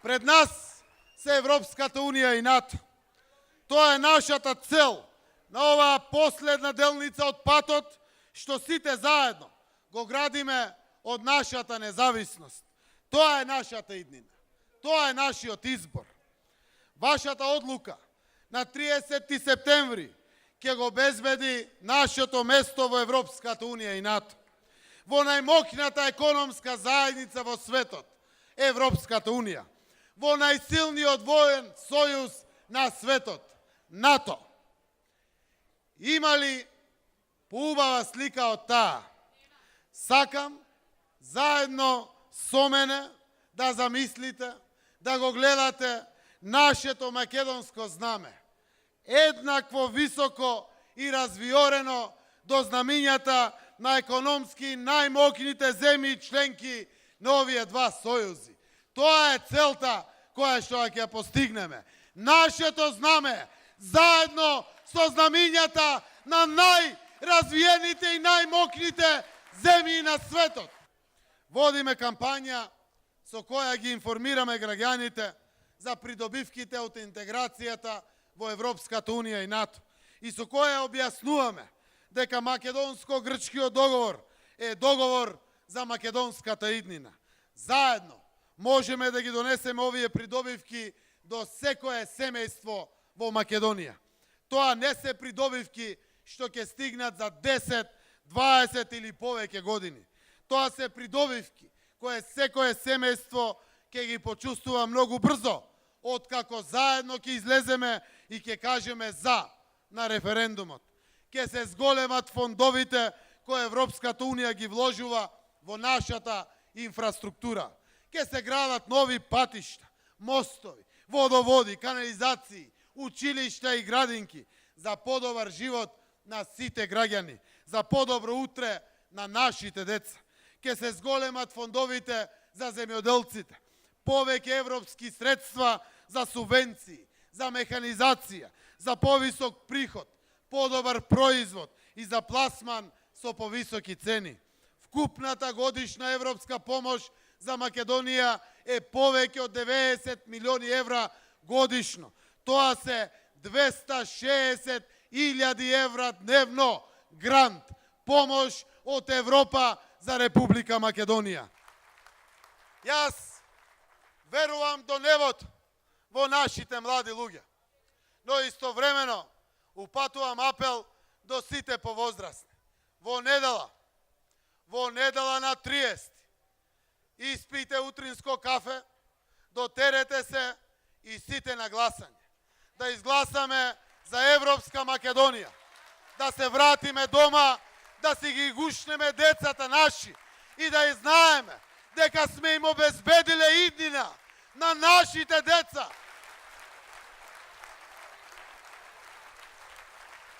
Пред нас се Европската Унија и НАТО. Тоа е нашата цел на оваа последна делница од патот, што сите заедно го градиме од нашата независност. Тоа е нашата иднина. Тоа е нашиот избор. Вашата одлука на 30 септември ќе го безбеди нашето место во Европската Унија и НАТО. Во најмокната економска заедница во светот, Европската Унија. Во најсилниот воен сојуз на светот, НАТО. Има ли поубава слика од таа? Сакам заедно со мене да замислите, да го гледате нашето македонско знаме. Еднакво високо и развиорено до знамињата на економски најмокните земји членки на овие два сојузи. Тоа е целта која што ќе ја постигнеме. Нашето знаме, заедно со знамињата на најразвиените и најмокните земји на светот. Водиме кампања со која ги информираме граѓаните за придобивките од интеграцијата во Европската Унија и НАТО и со која објаснуваме дека македонско-грчкиот договор е договор за македонската иднина. Заедно можеме да ги донесеме овие придобивки до секое семејство во Македонија. Тоа не се придобивки што ќе стигнат за 10, 20 или повеќе години. Тоа се придобивки кои секое семејство ќе ги почувствува многу брзо, откако заедно ќе излеземе и ќе кажеме за на референдумот. Ќе се зголемат фондовите кои Европската Унија ги вложува во нашата инфраструктура. Ќе се градат нови патишта, мостови, водоводи, канализации, училишта и градинки за подобар живот на сите граѓани, за подобро утре на нашите деца. Ќе се зголемат фондовите за земјоделците, повеќе европски средства за субвенции, за механизација, за повисок приход, подобар производ и за пласман со повисоки цени. Вкупната годишна европска помош за Македонија е повеќе од 90 милиони евра годишно. Тоа се 260.000 евра дневно грант, помош од Европа за Република Македонија. Јас верувам до небото во нашите млади луѓе, но истовремено упатувам апел до сите повозрасни. Во недела на 30 испијте утринско кафе, дотерете се и сите на гласање. Да изгласаме за Европска Македонија, да се вратиме дома, да си ги гушнеме децата наши и да знаеме дека сме им обезбедиле иднина на нашите деца,